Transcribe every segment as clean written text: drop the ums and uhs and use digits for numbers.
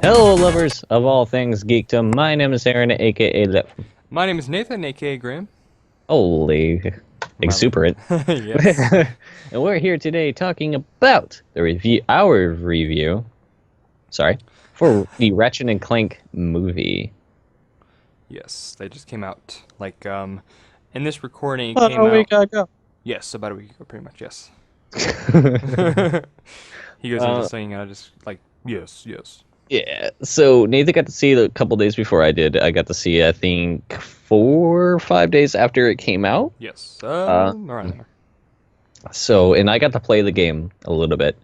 Hello, lovers of all things geekdom. My name is Aaron, aka Lip. My name is Nathan, aka Graham. Holy Marley. exuberant. Yes. And we're here today talking about our review, sorry, for the Ratchet and Clank movie. Yes, they just came out. In this recording, it About came a week out. ago. Yes, about a week ago, pretty much. Yes. He goes into uh, saying, just like, yes, yes. yeah, so Nathan got to see it a couple days before I did. I got to see it, I think, 4 or 5 days after it came out. Yes. Uh, Around there. and I got to play the game a little bit.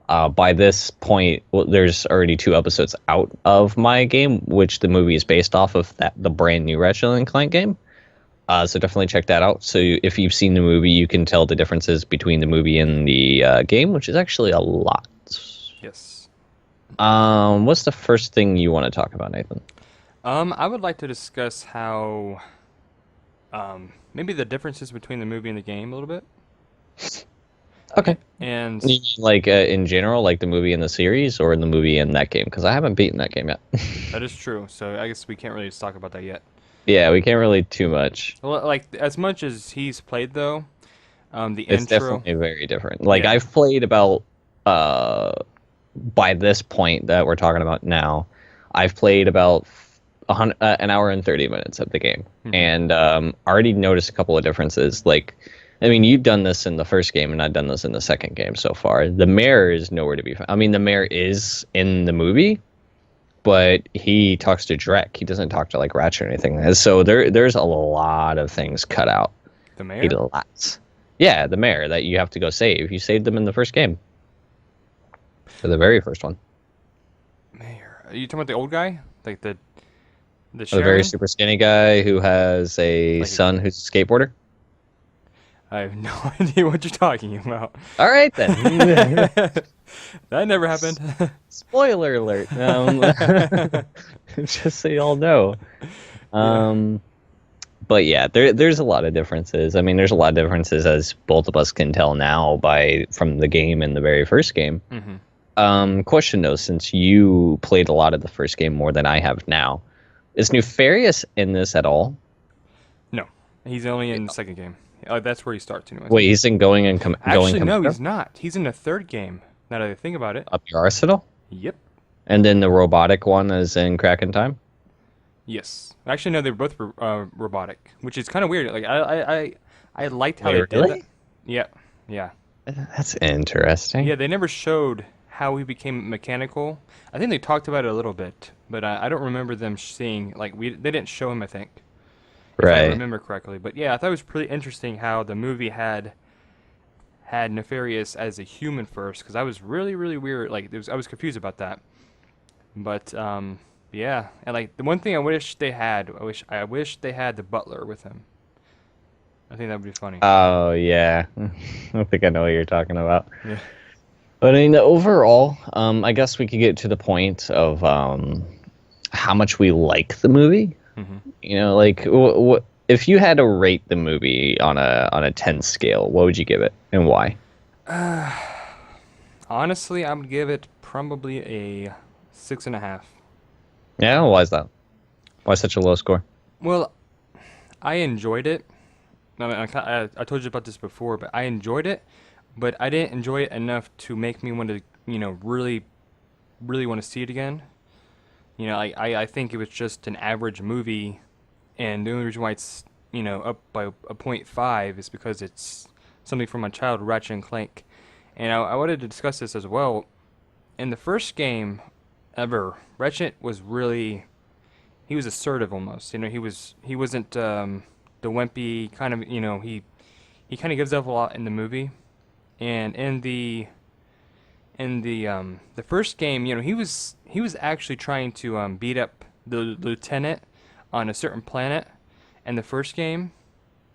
By this point, well, there's already 2 episodes out of my game, which the movie is based off of the brand new Ratchet and Clank game. So definitely check that out. So if you've seen the movie, you can tell the differences between the movie and the game, which is actually a lot. Yes. What's the first thing you want to talk about, Nathan? I would like to discuss how, maybe the differences between the movie and the game a little bit. Okay. And You mean, like in general, like the movie and the series, or in the movie and that game? Because I haven't beaten that game yet. that is true. So I guess we can't really just talk about that yet. Yeah, we can't really too much. Well, like as much as he's played though, the It's intro. definitely very different. Like Yeah. I've played about uh by this point that we're talking about now, I've played about an hour and 30 minutes of the game, Mhm. and already noticed a couple of differences. Like, I mean, you've done this in the first game, and I've done this in the second game so far. The mayor is nowhere to be found. I mean, the mayor is in the movie, but he talks to Drek. He doesn't talk to like Ratchet or anything. So there's a lot of things cut out. The A mayor? lot. Yeah, the mayor that you have to go save. You saved them in the first game. For the very first one. Mayor. Are you talking about the old guy? Like the The very Sharon? super skinny guy who has a Like son who's a skateboarder. I have no idea what you're talking about. All right then. That never happened. Spoiler alert. Just so y'all know. Yeah. Um, but yeah, there's a lot of differences. I mean, there's a lot of differences as both of us can tell now by from the game and the very first game. Hmm. Question though, since you played a lot of the first game more than I have now, is Nefarious in this at all? No, he's only in the second game. That's where he starts, anyways. Wait, he's in going Actually, no, commando he's not. He's in the third game. Now that I think about it. up your arsenal, Yep. and then the robotic one is in Kraken Time. Yes. Actually, no, they were both robotic, which is kind of weird. Like I liked how Wait, they did really? that. Yeah. Yeah. That's interesting. Yeah, they never showed how he became mechanical. I think they talked about it a little bit, but I don't remember them seeing they didn't show him. I think, if I Right. remember correctly. But yeah, I thought it was pretty interesting how the movie had Nefarious as a human first, because I was really weird. I was confused about that. But yeah, and like the one thing I wish they had the butler with him. I think that would be funny. Oh yeah, I think I know what you're talking about. Yeah. But I mean, overall, I guess we could get to the point of how much we like the movie. Hmm. You know, like what if you had to rate the movie on a 10 scale, what would you give it and why? Honestly, I would give it probably a 6.5. Yeah, why is that? Why such a low score? Well, I enjoyed it. I told you about this before, but I enjoyed it, but I didn't enjoy it enough to make me want to, really want to see it again. I think it was just an average movie, and the only reason why it's, up by a point 0.5 is because it's something from my childhood, Ratchet and Clank. And I wanted to discuss this as well. In the first game ever, Ratchet was really, he was assertive almost. He wasn't the wimpy kind of, he kind of gives up a lot in the movie. And in the first game, he was actually trying to beat up the lieutenant on a certain planet. In the first game,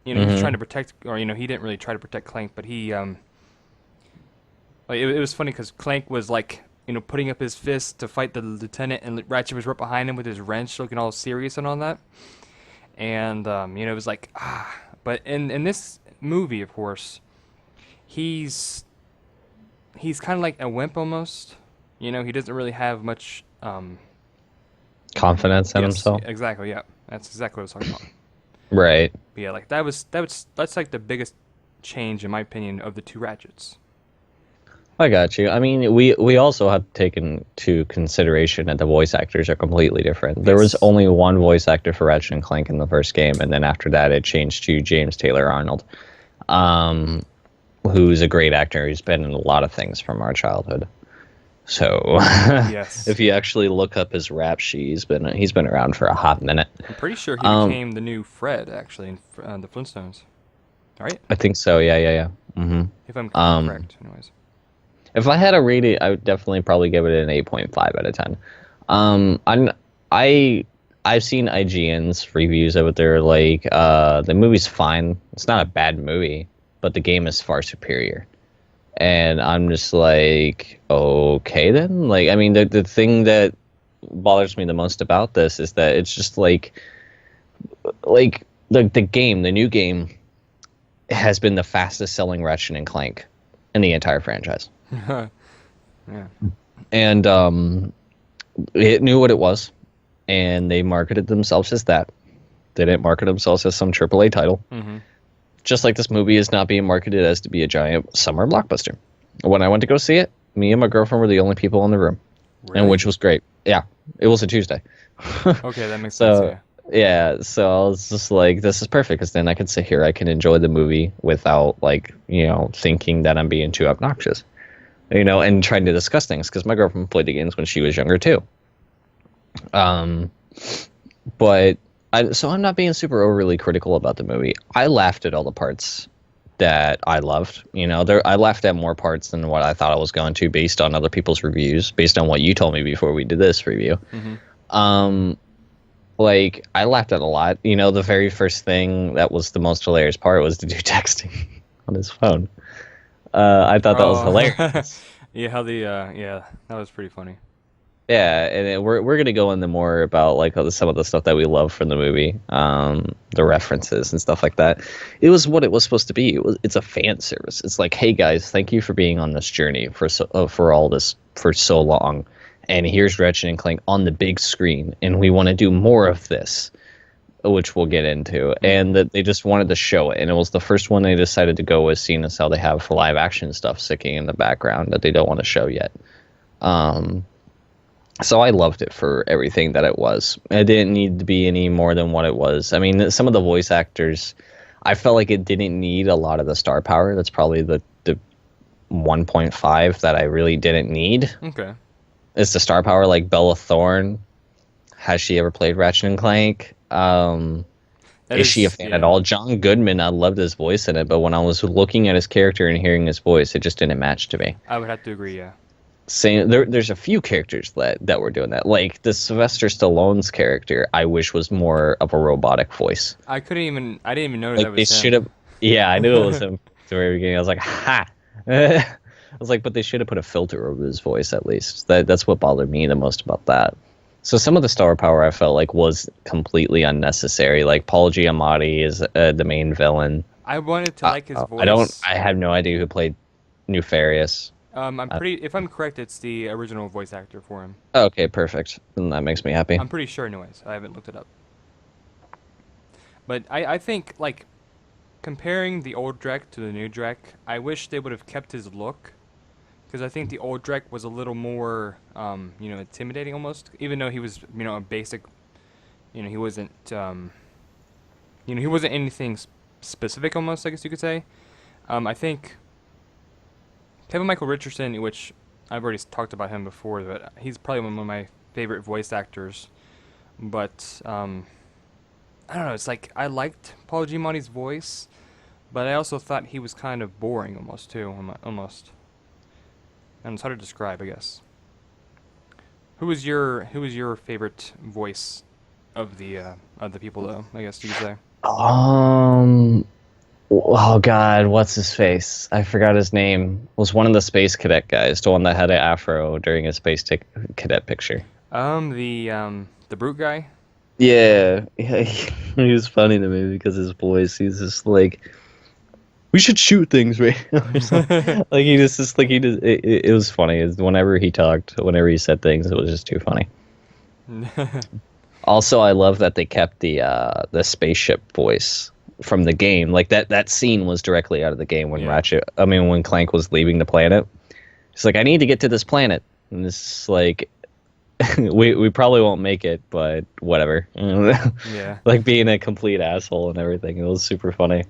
he was trying Mm-hmm. to protect, or he didn't really try to protect Clank, but it was funny because Clank was like, putting up his fist to fight the lieutenant, and Ratchet was right behind him with his wrench, looking all serious and all that. And it was like ah. But in this movie, of course, he's kind of like a wimp almost. He doesn't really have much um, Confidence in yes, himself. exactly, yeah, that's exactly what I was talking about. Right. But yeah, like that's like the biggest change in my opinion of the two Ratchets. I got you. I mean, we also have taken to consideration that the voice actors are completely different. There was Yes. only one voice actor for Ratchet and Clank in the first game, and then after that, it changed to James Taylor Arnold, um, who's a great actor. He's been in a lot of things from our childhood. So, Yes. if you actually look up his rap sheet, he's been around for a hot minute. I'm pretty sure he Um, became the new Fred actually in the Flintstones. Right? I think so. Yeah, yeah, yeah. If I'm Um, correct, anyways. if I had to rate it, I would definitely probably give it an 8.5 out of 10. I'm I I've seen IGN's reviews of it. They're like, the movie's fine. It's not a bad movie, but the game is far superior. And I'm just like, okay then. Like, I mean, the thing that bothers me the most about this is that it's just like the new game has been the fastest selling Ratchet and Clank in the entire franchise. Yeah. And it knew what it was, and they marketed themselves as that. They didn't market themselves as some AAA title. Mm-hmm. Just like this movie is not being marketed as to be a giant summer blockbuster. When I went to go see it, me and my girlfriend were the only people in the room, and which was great. Yeah, it was a Tuesday. Okay, that makes sense. So Yeah. yeah, so I was just like, this is perfect because then I can sit here, I can enjoy the movie without thinking that I'm being too obnoxious, and trying to discuss things because my girlfriend played the games when she was younger too. But I'm not being super overly critical about the movie. I laughed at all the parts that I loved. I laughed at more parts than what I thought I was going to, based on other people's reviews, based on what you told me before we did this review. Mm-hmm. Like, I laughed at a lot. The very first thing that was the most hilarious part was the dude texting on his phone. I thought that was hilarious. Yeah, yeah, that was pretty funny. Yeah, and we're gonna go into more about like some of the stuff that we love from the movie, the references and stuff like that. It was what it was supposed to be. It's a fan service. It's like, hey guys, thank you for being on this journey for all this for so long, and here's Ratchet and Clank on the big screen, and we want to do more of this, which we'll get into. And that they just wanted to show it, and it was the first one they decided to go with, seeing as how they have live action stuff sticking in the background that they don't want to show yet. So I loved it for everything that it was. It didn't need to be any more than what it was. I mean, some of the voice actors, I felt like it didn't need a lot of the star power. That's probably the 1.5 that I really didn't need. Okay. It's the star power, like Bella Thorne. Has she ever played Ratchet and Clank? Is she a fan at all? John Goodman, I loved his voice in it, but when I was looking at his character and hearing his voice, it just didn't match to me. I would have to agree, yeah. Same. There's a few characters that were doing that. Like the Sylvester Stallone's character, I wish was more of a robotic voice. I didn't even notice Like that they was him. should have. Yeah, I knew it was him at the very beginning. I was like, ha. I was like, but they should have put a filter over his voice at least. That's what bothered me the most about that. So some of the star power I felt like was completely unnecessary. Like Paul Giamatti is the main villain. I wanted to like his voice. I have no idea who played Nefarious. If I'm correct, it's the original voice actor for him. Okay, perfect. Then that makes me happy. I'm pretty sure, anyways. I haven't looked it up. But I think, like, comparing the old Drek to the new Drek, I wish they would have kept his look. Because I think the old Drek was a little more, intimidating almost. Even though he was, a basic, he wasn't, he wasn't anything specific almost, I guess you could say. I think Kevin Michael Richardson, which I've already talked about him before, but he's probably one of my favorite voice actors. But I don't know. It's like I liked Paul Giamatti's voice, but I also thought he was kind of boring almost too. Almost, and it's hard to describe, I guess. Who was your favorite voice of the people though? I guess you could say. Oh God, what's his face? I forgot his name. It was one of the space cadet guys, the one that had an afro during his space cadet picture. The brute guy. Yeah, he was funny to me because his voice. He's just like, we should shoot things right now. Or something. Like he just like he just it was funny. Whenever he talked, whenever he said things, it was just too funny. Also, I love that they kept the spaceship voice from the game. Like that scene was directly out of the game when when Clank was leaving the planet. He's like, I need to get to this planet, and it's like, we probably won't make it, but whatever. Yeah. Like being a complete asshole and everything. It was super funny.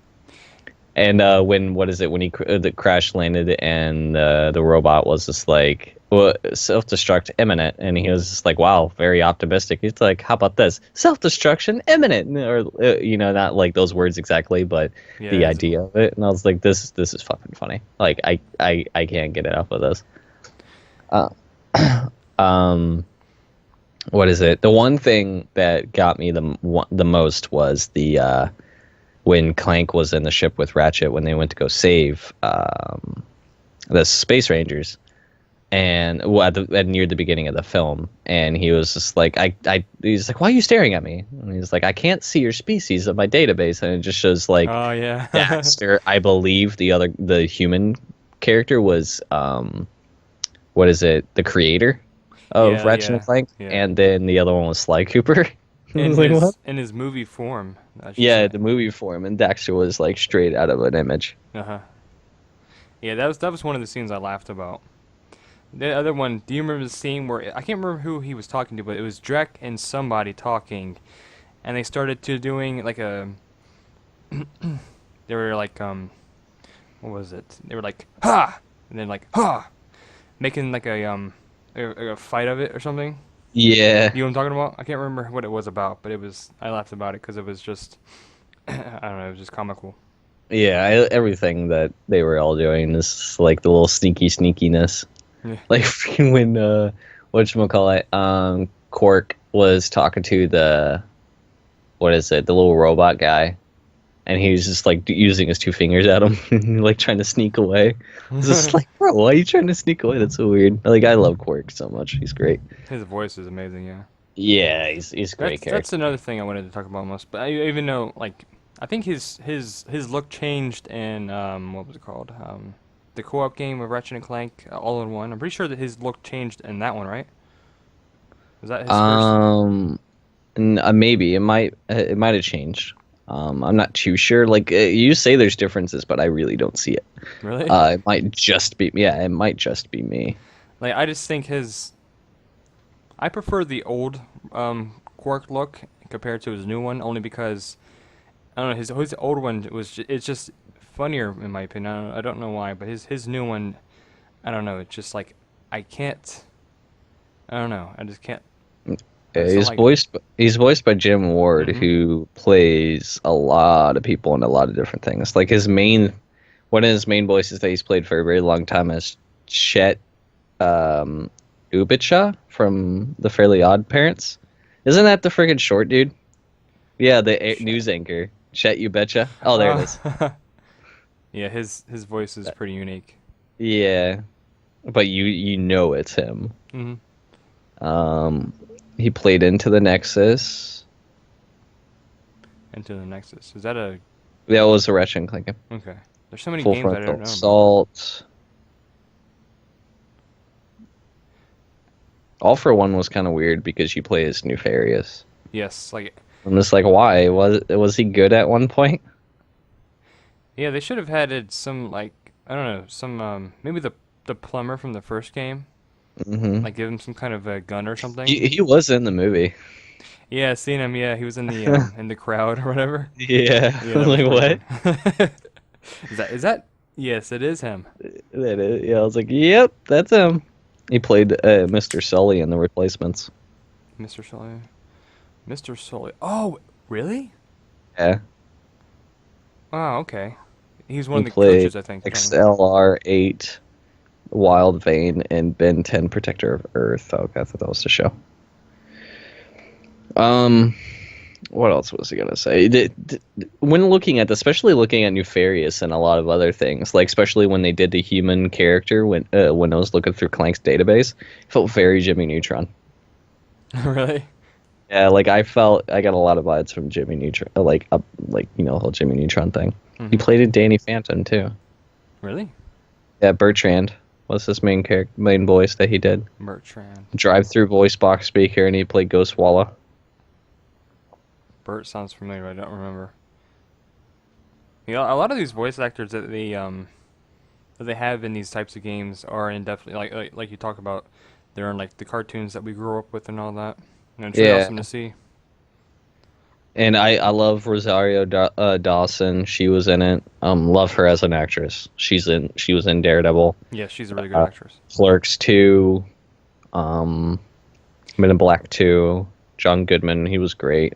And when he the crash landed and the robot was just like, well, self-destruct imminent, and he was just like, wow, very optimistic. He's like, how about this, self-destruction imminent, or not like those words exactly, but the idea of it. And I was like, this is fucking funny. Like I can't get enough of this. What is it? The one thing that got me the most was the when Clank was in the ship with Ratchet when they went to go save the Space Rangers, and near the beginning of the film, and he was just like, he's like, why are you staring at me? And he's like, I can't see your species of my database, and it just shows like, oh yeah, Daxter. I believe the human character was what is it? The creator of Ratchet and Clank, and then the other one was Sly Cooper. In his movie form. Yeah, the movie form, and Daxter was like straight out of an image. Yeah, that was one of the scenes I laughed about. The other one, do you remember the scene where I can't remember who he was talking to, but it was Drek and somebody talking, and they started to doing like a. They were like what was it? They were like ha, and then like ha, making like a fight of it or something. Yeah. You know what I'm talking about? I can't remember what it was about, but I laughed about it because it was just, I don't know, it was just comical. Yeah, everything that they were all doing is like the little sneakiness. Yeah. Like when, whatchamacallit, Quark was talking to the little robot guy, and he was just like using his two fingers at him, like trying to sneak away. It's just like, bro, why are you trying to sneak away? That's so weird. Like, I love Quark so much. He's great. His voice is amazing, yeah. Yeah, he's a great character. That's another thing I wanted to talk about most. But I even know, like, I think his look changed in what was it called? The co-op game of Ratchet and Clank, All in One. I'm pretty sure that his look changed in that one, right? Was that his first? Maybe it might have changed. I'm not too sure. Like you say, there's differences, but I really don't see it. Really? It might just be me. Like I just think I prefer the old Quark look compared to his new one, only because I don't know, his old one it's just funnier in my opinion. I don't know why, but his new one, I don't know. It's just like I don't know. I just can't. He's voiced by Jim Ward, who plays a lot of people in a lot of different things. Like one of his main voices that he's played for a very long time is Chet Ubitcha from The Fairly Odd Parents. Isn't that the friggin' short dude? Yeah, the news anchor, Chet Ubitcha. Oh, there it is. Yeah, his voice is pretty unique. Yeah, but you know it's him. He played Into the Nexus. Into the Nexus. Is that a... That was a Ratchet and Clank game. Okay. There's so many Full games I don't know Assault. All for One was kind of weird because you play as Nefarious. Yes, like... I'm just like, why? Was he good at one point? Yeah, they should have had some, like... I don't know, some... maybe the plumber from the first game. Like give him some kind of a gun or something. He was in the movie. Yeah, seen him. Yeah, he was in the in the crowd or whatever. Yeah, I was like, what? Is that? Yes, it is him. That is. Yeah, I was like, yep, that's him. He played Mr. Sully in The Replacements. Mr. Sully. Mr. Sully. Oh, really? Yeah. Oh, okay. He's one of the coaches, I think. XLR8. Wild Vein, and Ben 10 Protector of Earth. Oh, I thought that was the show. What else was I gonna say? When looking at, especially looking at Nefarious and a lot of other things, like especially when they did the human character, when I was looking through Clank's database, it felt very Jimmy Neutron. Really? Yeah, like I felt I got a lot of vibes from Jimmy Neutron, like the whole Jimmy Neutron thing. He Hmm. played in Danny Phantom too. Really? Yeah, Bertrand was his main character, main voice that he did. Bertrand. Drive-through voice box speaker, and he played Ghost Walla. Bert sounds familiar. I don't remember. You know, a lot of these voice actors that they have in these types of games are in definitely like you talk about. They're in like the cartoons that we grew up with and all that. And it's really Yeah, awesome to see. and I love Dawson. She was in it. Love her as an actress. She was in Daredevil, Yeah, she's a really good actress. Clerks 2, um, Men in Black 2. John Goodman, he was great.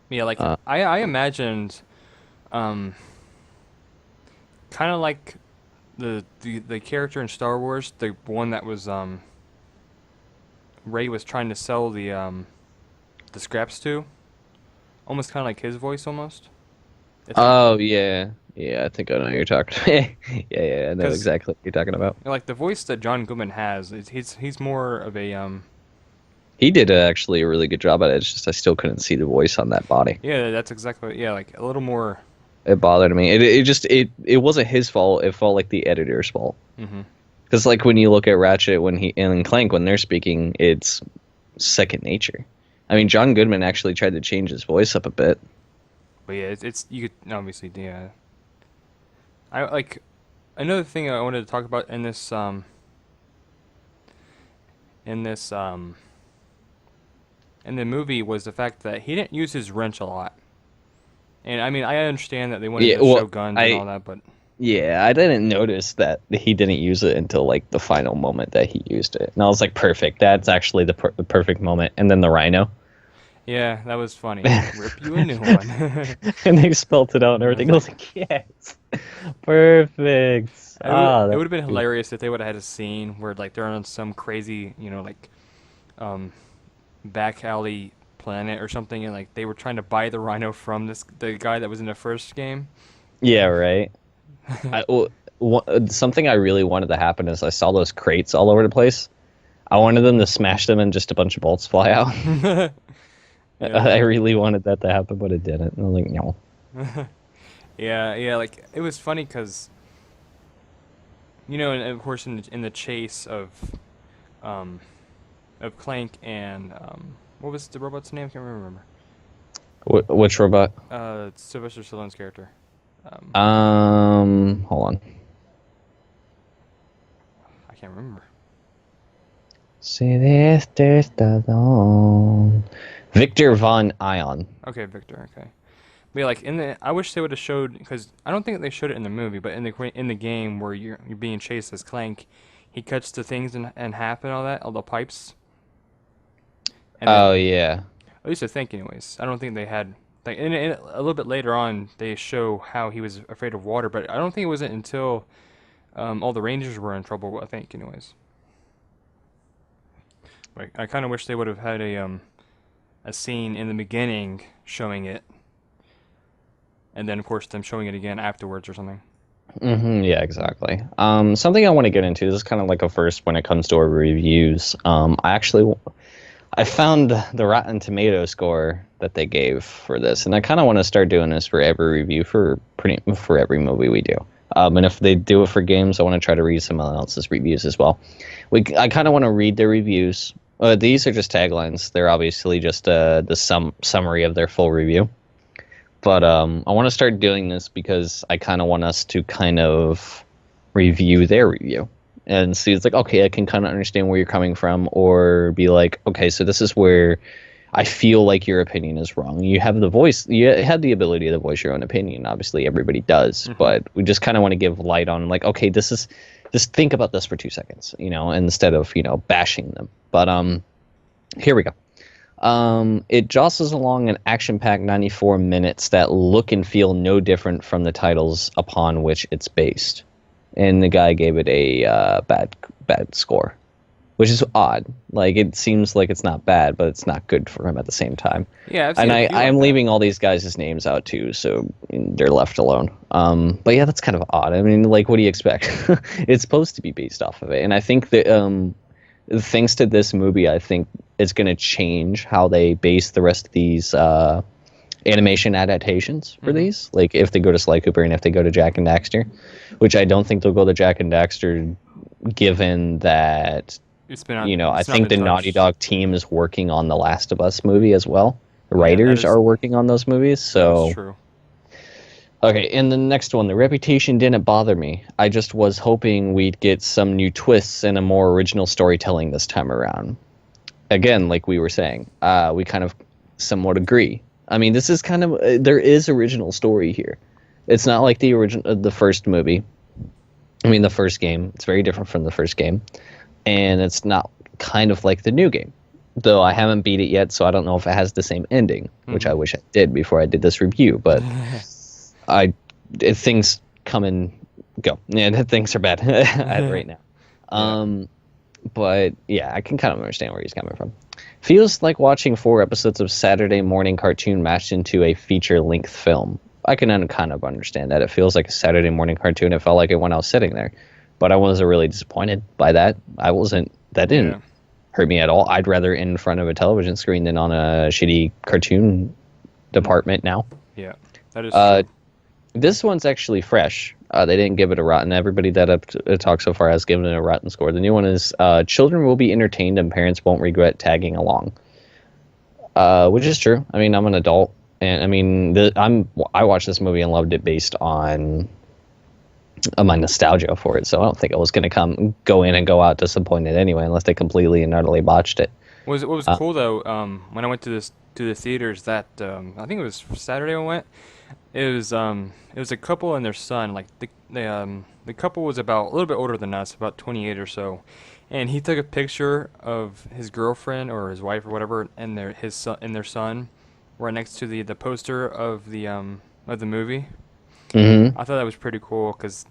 Yeah, like Uh, I imagined, um, kind of like the character in Star Wars, the one that was Ray was trying to sell the scraps to, almost kind of like his voice almost. It's oh yeah, yeah. I think I know what you're talking. Yeah, I know because exactly what you're talking about. like the voice that John Goodman has, he's more of a He did actually a really good job at it. It's just I still couldn't see the voice on that body. yeah, that's exactly, yeah, like a little more. It bothered me. It wasn't his fault. It felt like the editor's fault. Hmm. Because like when you look at Ratchet when he and Clank when they're speaking, it's second nature. I mean, John Goodman actually tried to change his voice up a bit. But yeah, it's you could obviously, yeah. I like another thing I wanted to talk about in this in the movie was the fact that he didn't use his wrench a lot. And I mean, I understand that they wanted Yeah, to show well, guns and all I that, but yeah, I didn't notice that he didn't use it until like the final moment that he used it, and I was like, perfect. That's actually the perfect moment. And then the rhino, yeah, that was funny. Rip you a new one. and they spelt it out and everything. I was like, yes, perfect. It That's would have been good. hilarious if they would have had a scene where like they're on some crazy, like um back alley planet or something, and like they were trying to buy the rhino from the guy that was in the first game. Yeah, right. I, w- Something I really wanted to happen is I saw those crates all over the place. I wanted them to smash them and just a bunch of bolts fly out. Yeah, I really wanted that to happen, but it didn't. And I was like, no. yeah, yeah. Like it was funny because and of course in the chase um of Clank and what was the robot's name? I can't remember. Which robot? Sylvester Stallone's character. Um, Hold on. I can't remember. Sylvester Stallone. Victor Von Ion. Okay, Victor. Okay. But yeah, like I wish they would have showed because I don't think they showed it in the movie, but in the game where you're being chased as Clank, he cuts the things in half and all that, all the pipes, and then Oh yeah. at least I think, anyways. I don't think they had like in a little bit later on they show how he was afraid of water, but I don't think it wasn't until all the Rangers were in trouble. I think, anyways. Like I kind of wish they would have had a scene in the beginning showing it, and then of course them showing it again afterwards or something. Yeah, exactly. Something I want to get into. This is kind of like a first when it comes to our reviews. I found the Rotten Tomato score that they gave for this, and I kind of want to start doing this for every review for every movie we do. And if they do it for games, I want to try to read someone else's reviews as well. I kind of want to read their reviews. These are just taglines. They're obviously just the summary of their full review. But I want to start doing this because I kind of want us to kind of review their review and see. It's like, okay, I can kind of understand where you're coming from, or be like, okay, so this is where I feel like your opinion is wrong. You have the voice, you have the ability to voice your own opinion. Obviously, everybody does, Hmm. but we just kind of want to give light on, like, okay, just think about this for 2 seconds, instead of bashing them. But here we go. It jostles along an action-packed 94 minutes that look and feel no different from the titles upon which it's based. And the guy gave it a bad score, which is odd. Like, it seems like it's not bad, but it's not good for him at the same time. Yeah, I've seen And a I, few I like am that. leaving all these guys' names out too, so they're left alone. But yeah, that's kind of odd. I mean, like, what do you expect? It's supposed to be based off of it, and I think that thanks to this movie, I think it's going to change how they base the rest of these animation adaptations for these. Like if they go to Sly Cooper and if they go to Jack and Daxter, which I don't think they'll go to Jack and Daxter, given that I think the Naughty Dog team is working on the Last of Us movie as well. The writers are working on those movies, so that's true. Okay, and the next one, the reputation didn't bother me. I just was hoping we'd get some new twists and a more original storytelling this time around. Again, like we were saying, we kind of somewhat agree. I mean, this is kind of there is original story here. It's not like the first movie. I mean, the first game. It's very different from the first game, and it's not kind of like the new game. Though I haven't beat it yet, so I don't know if it has the same ending, which I wish I did before I did this review. But things come and go. Yeah, things are bad right now. But yeah, I can kind of understand where he's coming from. Feels like watching 4 episodes of Saturday morning cartoon mashed into a feature-length film. I can kind of understand that. It feels like a Saturday morning cartoon. It felt like it when I was sitting there. But I wasn't really disappointed by that. That didn't hurt me at all. I'd rather in front of a television screen than on a shitty cartoon department now. Yeah, that is true. This one's actually fresh. They didn't give it a rotten. Everybody that I've talked so far has given it a rotten score. The new one is children will be entertained and parents won't regret tagging along. Which is true. I mean, I'm an adult, and I mean, I watched this movie and loved it based on my nostalgia for it. So I don't think it was going to go in and go out disappointed anyway, unless they completely and utterly botched it. What was cool though, when I went to the theaters that I think it was Saturday I went. It was a couple and their son. Like the couple was about a little bit older than us, about 28 or so, and he took a picture of his girlfriend or his wife or whatever, and their son, right next to the poster of the movie. Mm-hmm. I thought that was pretty cool because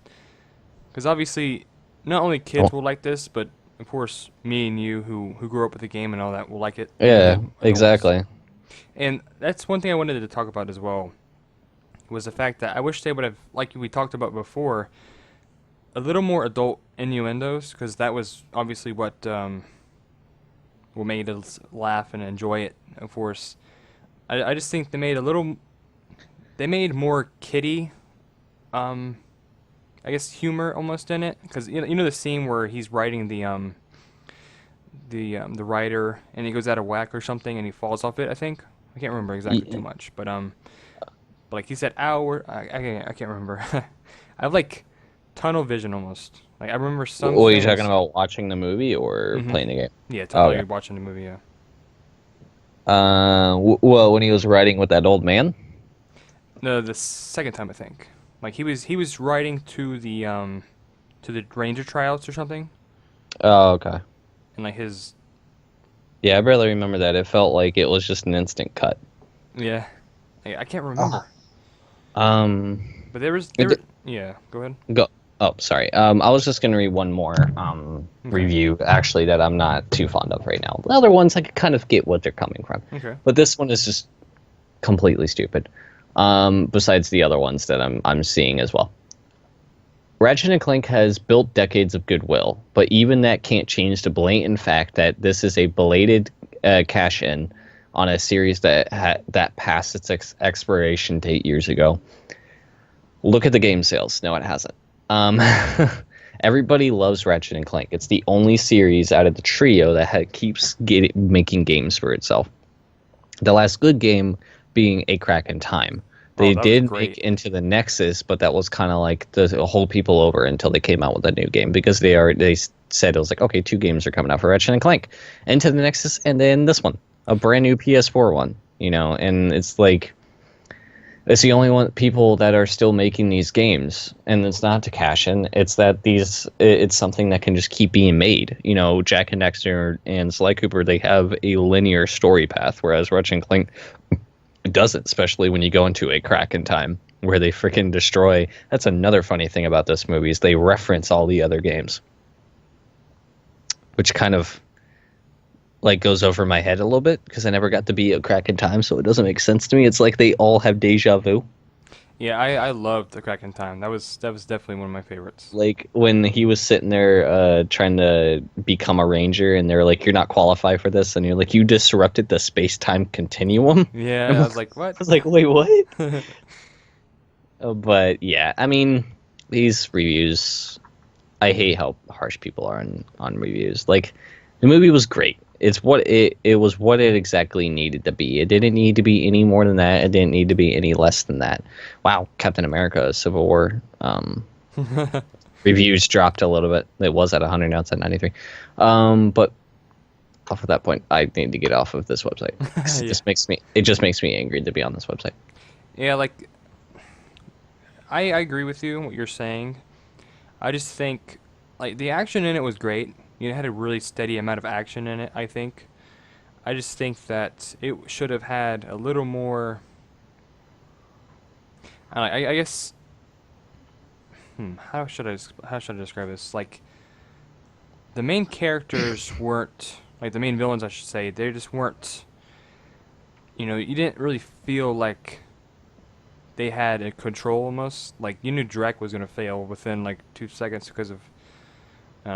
obviously not only kids will like this, but of course me and you who grew up with the game and all that will like it. Yeah, exactly. And that's one thing I wanted to talk about as well. Was the fact that I wish they would have, like we talked about before, a little more adult innuendos, because that was obviously what made us laugh and enjoy it. Of course, I just think they made more kiddie, I guess humor almost in it, because you know the scene where he's riding the rider and he goes out of whack or something and he falls off it. I can't remember exactly too much, but like he said, "Ow!" I can't remember. I have like tunnel vision almost. Like I remember some. Well, are you talking about watching the movie or playing the game? Yeah, totally watching the movie. Yeah. Well, when he was riding with that old man. No, the second time I think. Like he was riding to the ranger tryouts or something. Oh, okay. And like his. Yeah, I barely remember that. It felt like it was just an instant cut. Yeah, I can't remember. But yeah. Go ahead. Go. Oh, sorry. I was just gonna read one more review actually that I'm not too fond of right now. The other ones I could kind of get what they're coming from. Okay. But this one is just completely stupid. Besides the other ones that I'm seeing as well. Ratchet & Clank has built decades of goodwill, but even that can't change the blatant fact that this is a belated cash-in on a series that passed its expiration date years ago. Look at the game sales. No, it hasn't. Everybody loves Ratchet & Clank. It's the only series out of the trio that keeps making games for itself. The last good game being A Crack in Time. They did make Into the Nexus, but that was kind of like the hold people over until they came out with a new game because they said it was like, okay, 2 games are coming out for Ratchet & Clank. Into the Nexus and then this one, a brand new PS4 one, and it's like it's the only people that are still making these games, and it's not to cash in. It's that it's something that can just keep being made. Jack and Daxter and Sly Cooper, they have a linear story path, whereas Ratchet & Clank doesn't, especially when you go into A Crack in Time, where they freaking destroy. That's another funny thing about this movie is they reference all the other games, which kind of like goes over my head a little bit because I never got to be A Crack in Time, so it doesn't make sense to me. It's like they all have deja vu. Yeah, I loved the Crack in Time. That was definitely one of my favorites. Like when he was sitting there trying to become a ranger, and they're like, "You're not qualified for this," and you're like, "You disrupted the space-time continuum." Yeah, And I I was like, what? was like, "Wait, what?" But yeah, I mean, these reviews, I hate how harsh people are on reviews. Like, the movie was great. It was what it exactly needed to be. It didn't need to be any more than that. It didn't need to be any less than that. Wow, Captain America: Civil War reviews dropped a little bit. It was at 100, now it's at 93. But off of that point, I need to get off of this website. 'Cause Yeah. it just makes me angry to be on this website. Yeah, like I agree with you what you're saying. I just think like the action in it was great. You know, it had a really steady amount of action in it, I think. I just think that it should have had a little more. I guess. How should I describe this? Like the main characters weren't like the main villains, I should say. They just weren't. You know, you didn't really feel like they had a control almost. Like you knew Drek was gonna fail within like 2 seconds because of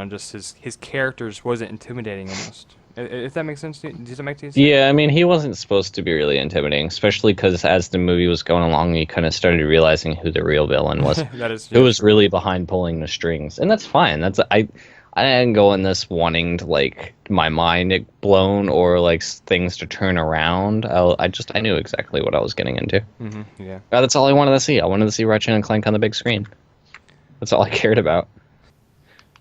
just his characters wasn't intimidating almost. If that makes sense, does that make sense? Yeah, I mean, he wasn't supposed to be really intimidating, especially because as the movie was going along, you kind of started realizing who the real villain was, That is who very was true. really behind pulling the strings, and that's fine. I didn't go in this wanting to like my mind blown or like things to turn around. I knew exactly what I was getting into. Yeah. That's all I wanted to see. I wanted to see Ratchet and Clank on the big screen. That's all I cared about.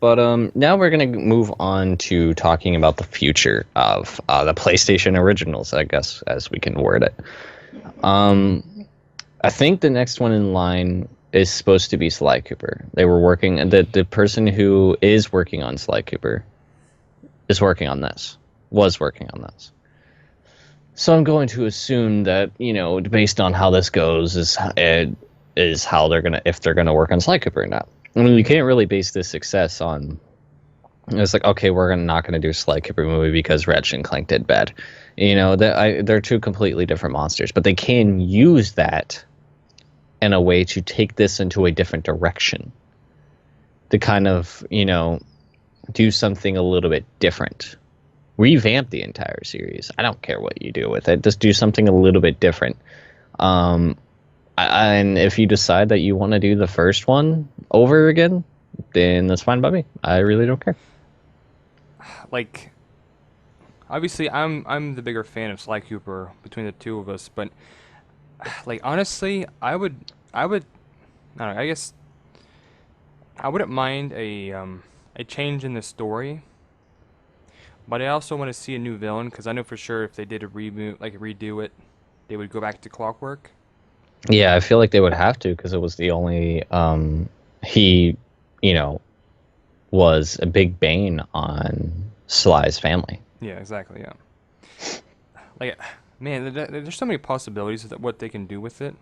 But now we're gonna move on to talking about the future of the PlayStation originals, I guess, as we can word it. Um, I think the next one in line is supposed to be Sly Cooper. They were working, and the person who is working on Sly Cooper is working on this. Was working on this. So I'm going to assume that based on how this goes, is how they're gonna if they're gonna work on Sly Cooper or not. I mean, we can't really base this success on. It's like, okay, not gonna do a Sly Cooper movie because Ratchet and Clank did bad. They're two completely different monsters, but they can use that in a way to take this into a different direction. To kind of do something a little bit different, revamp the entire series. I don't care what you do with it. Just do something a little bit different. Um, and if you decide that you want to do the first one over again, then that's fine by me. I really don't care. Like obviously, I'm the bigger fan of Sly Cooper between the two of us, but like honestly, I would I don't know, I guess I wouldn't mind a change in the story, but I also want to see a new villain because I know for sure if they did a reboot, like redo it, they would go back to Clockwork. Yeah, I feel like they would have to because it was the only he, you know, was a big bane on Sly's family. Yeah, exactly. Yeah. Like, man, there's so many possibilities of what they can do with it.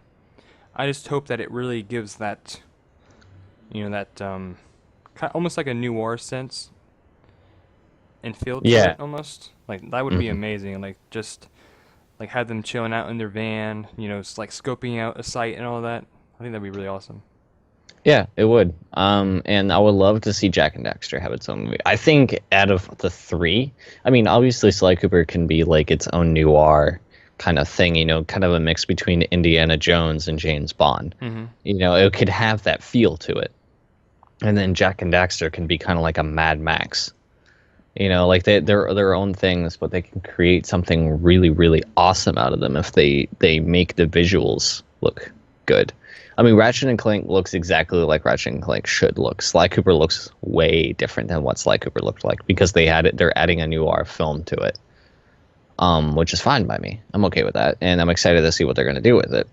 I just hope that it really gives that, that almost like a noir sense and feel to Yeah. it almost. Like that would be hmm amazing. Like just like have them chilling out in their van, like scoping out a site and all that. I think that'd be really awesome. Yeah, it would. And I would love to see Jack and Daxter have its own movie. I think out of the three, I mean, obviously Sly Cooper can be like its own noir kind of thing, kind of a mix between Indiana Jones and James Bond. Hmm. It could have that feel to it. And then Jack and Daxter can be kind of like a Mad Max. Like they're their own things, but they can create something really, really awesome out of them if they make the visuals look good. I mean, Ratchet and Clank looks exactly like Ratchet and Clank should look. Sly Cooper looks way different than what Sly Cooper looked like because they're adding a noir film to it, which is fine by me. I'm okay with that, and I'm excited to see what they're going to do with it.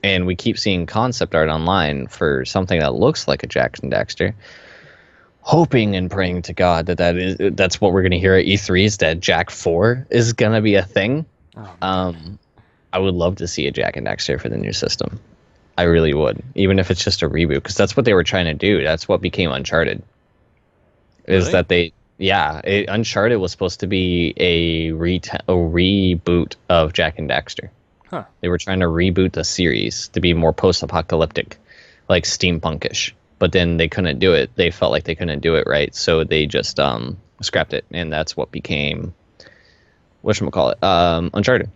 And we keep seeing concept art online for something that looks like a Jack and Daxter, hoping and praying to God that's what we're going to hear at E3 is that Jack 4 is going to be a thing. Oh man. Um, I would love to see a Jack and Daxter for the new system. I really would, even if it's just a reboot, because that's what they were trying to do. That's what became Uncharted. Is Really? that Uncharted was supposed to be a reboot of Jack and Daxter. Huh. They were trying to reboot the series to be more post-apocalyptic, like steampunkish. But then they couldn't do it. They felt like they couldn't do it right, so they just scrapped it, and that's what became whatchamacallit, Uncharted.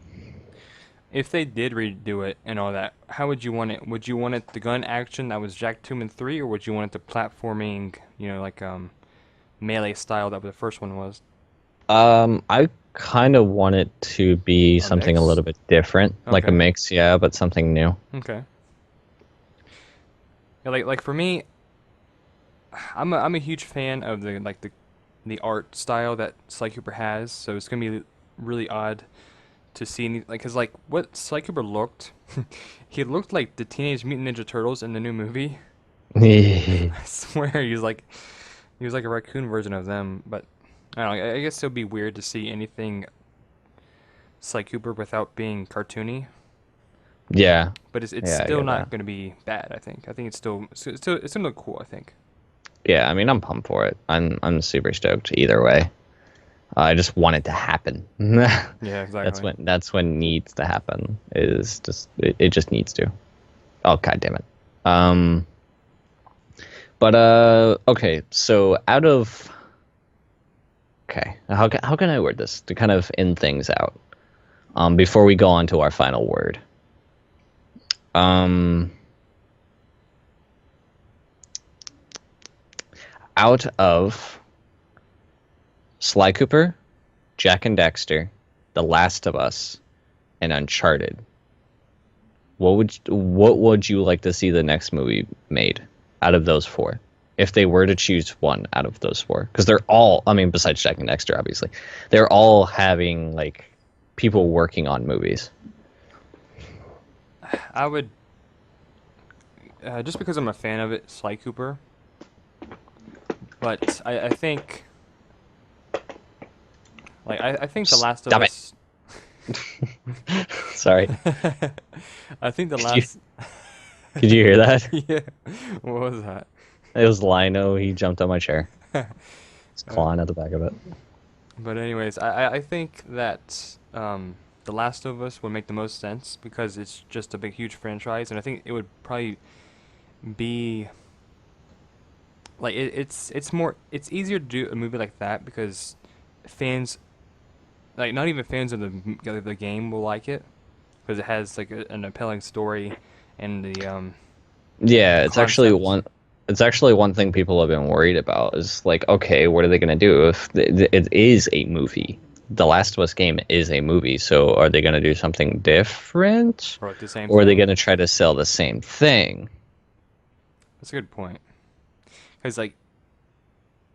If they did redo it and all that, how would you want it? Would you want it the gun action that was Jack 2 and 3, or would you want it the platforming, like melee style that the first one was? I kind of want it to be A something a mix? little bit different, like a Okay. mix, yeah, but something new. Okay. Yeah, like for me, I'm a huge fan of the art style that Sly Cooper has. So it's gonna be really odd to see cause like what Sly Cooper looked, he looked like the Teenage Mutant Ninja Turtles in the new movie. I swear he was like a raccoon version of them. But I don't know. I guess it'll be weird to see anything Sly Cooper without being cartoony. Yeah, But it's yeah, I still get that. not going to be bad. I think it's still look cool. I think. Yeah, I mean, I'm pumped for it. I'm super stoked either way. I just want it to happen. Yeah, That's exactly. when needs to happen. Is just it just needs to. Oh god damn it. Um, but okay. So out of okay, how can I word this to kind of end things out? Before we go on to our final word. Um, out of Sly Cooper, Jack and Dexter, The Last of Us, and Uncharted, what would you like to see the next movie made out of those four? If they were to choose one out of those four, because they're all, I mean, besides Jack and Dexter, obviously, they're all having like people working on movies. I would just because I'm a fan of it, Sly Cooper. But I think I think The Last of Stop it. Us. Sorry. I think the Could you last. could you hear that? Yeah. What was that? It was Lino. He jumped on my chair. He's Uh, clawing at the back of it. but anyways, I think that The Last of Us would make the most sense because it's just a big huge franchise, and I think it would probably be like it's easier to do a movie like that because fans like not even fans of the game will like it because it has like an appealing story and Yeah, the concept. it's actually one thing people have been worried about is like, okay, what are they going to do if it is a movie? The Last of Us game is a movie, so are they going to do something different, Or like the same or are they thing. going to try to sell the same thing? That's a good point. Because like,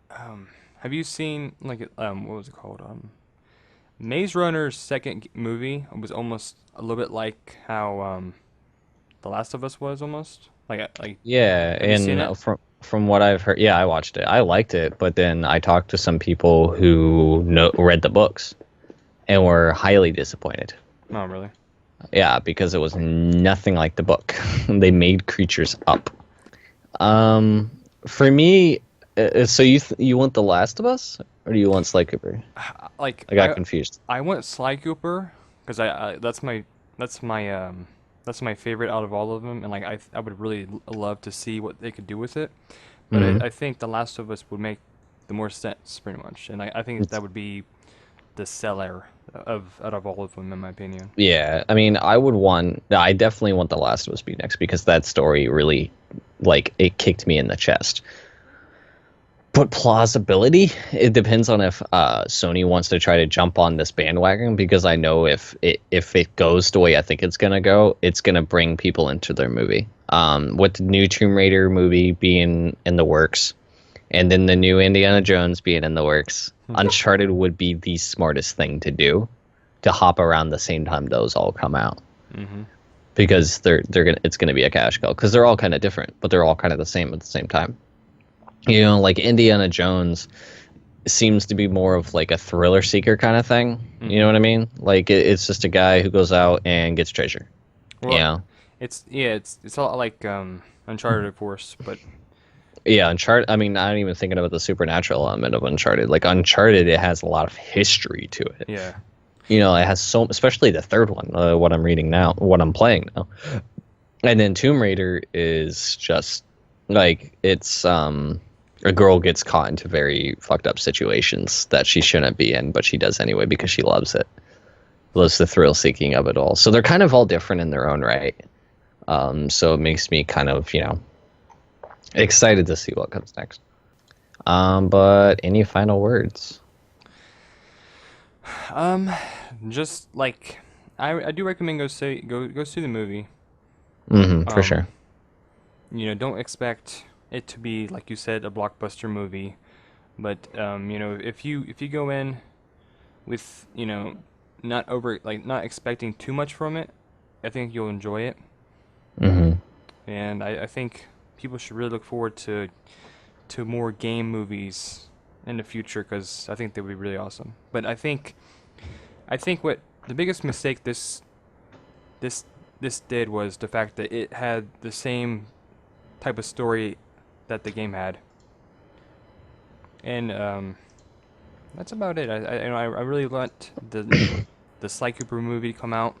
have you seen like what was it called? Maze Runner's second movie was almost a little bit like how The Last of Us was almost. Like, Yeah, have you seen and it? from what I've heard, yeah, I watched it. I liked it, but then I talked to some people who read the books and were highly disappointed. Oh, really? Yeah, because it was nothing like the book. They made creatures up. Um, for me, so you want The Last of Us or do you want Sly Cooper? Like I got confused. I went Sly Cooper because I that's my that's my favorite out of all of them, and like I would really love to see what they could do with it. But Hmm. I think The Last of Us would make the more sense, pretty much, and I think that would be the seller of out of all of them, in my opinion. Yeah, I mean, I definitely want The Last of Us to be next because that story really, like, it kicked me in the chest. But plausibility, it depends on if Sony wants to try to jump on this bandwagon because I know if it goes the way I think it's gonna go, it's gonna bring people into their movie. With the new Tomb Raider movie being in the works, and then the new Indiana Jones being in the works, Uncharted would be the smartest thing to do, to hop around the same time those all come out Mm-hmm. because they're gonna it's gonna be a cash cow because they're all kind of different, but they're all kind of the same at the same time. You know, like Indiana Jones seems to be more of like a thriller seeker kind of thing. You know Mm-hmm. what I mean? Like it's just a guy who goes out and gets treasure. You Well, know? it's a lot like Uncharted, of course, but Yeah, Uncharted. I mean, I'm not even thinking about the supernatural element of Uncharted. Like Uncharted, it has a lot of history to it. yeah. You know, it has so, especially the third one, what I'm reading now, what I'm playing now. And then Tomb Raider is just like it's a girl gets caught into very fucked up situations that she shouldn't be in, but she does anyway because she loves it. Loves the thrill seeking of it all. So they're kind of all different in their own right. So it makes me kind of, excited to see what comes next. But any final words? Just like I do recommend go see the movie. For sure. Don't expect it to be like you said a blockbuster movie, but if you go in with not expecting too much from it, I think you'll enjoy it. hmm And I think people should really look forward to more game movies in the future because I think they would be really awesome. But I think what the biggest mistake this did was the fact that it had the same type of story that the game had, and that's about it. I really want the Sly Cooper movie to come out,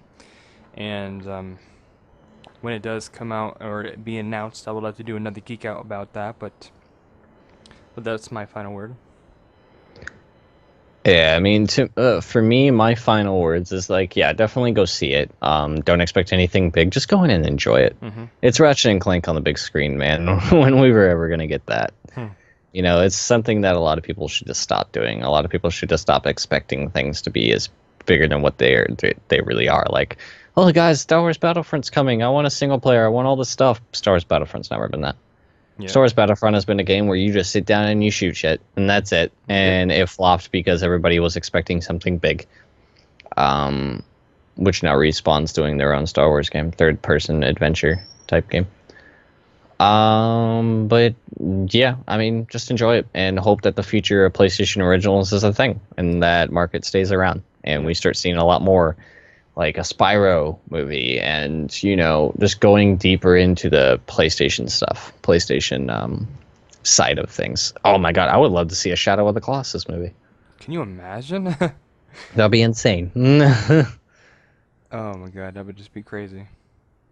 and when it does come out or be announced, I would love to do another geek out about that. But that's my final word. Yeah, I mean, for me, my final words is like, yeah, definitely go see it. Don't expect anything big. Just go in and enjoy it. Mm-hmm. It's Ratchet and Clank on the big screen, man. When we were ever gonna get that, Hmm. it's something that a lot of people should just stop doing. A lot of people should just stop expecting things to be as bigger than what they really are. Like, oh, guys, Star Wars Battlefront's coming. I want a single player. I want all this stuff. Star Wars Battlefront's never been that. Yeah. Star Wars Battlefront has been a game where you just sit down and you shoot shit, and that's it. And it flopped because everybody was expecting something big. Which now Respawn's doing their own Star Wars game, third-person adventure type game. But yeah, I mean, just enjoy it and hope that the future of PlayStation Originals is a thing, and that market stays around, and we start seeing a lot more like a Spyro movie, and just going deeper into the PlayStation stuff, PlayStation side of things. Oh my god, I would love to see a Shadow of the Colossus movie. Can you imagine? That'd be insane. Oh my god, that would just be crazy.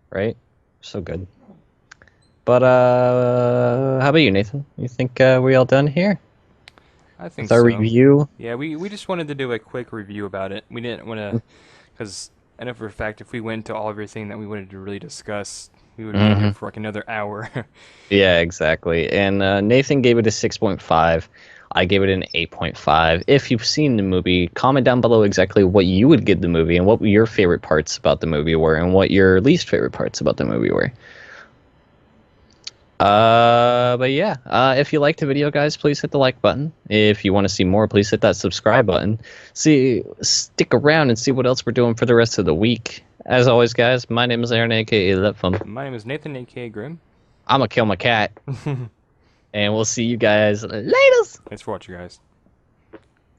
Right? So good. But how about you, Nathan? You think we all done here I think with our so. review? Yeah, we just wanted to do a quick review about it. We didn't want to, because I know for a fact if we went into all everything that we wanted to really discuss, we would be here for like another hour. Yeah, exactly. And Nathan gave it a 6.5. I gave it an 8.5. If you've seen the movie, comment down below exactly what you would give the movie and what your favorite parts about the movie were and what your least favorite parts about the movie were. But yeah, if you liked the video, guys, please hit the like button. If you want to see more, please hit that subscribe button. Stick around and see what else we're doing for the rest of the week. As always, guys, my name is Aaron, aka Lipfum. My name is Nathan, aka Grim. I'm gonna kill my cat, and we'll see you guys later. Thanks for watching, guys.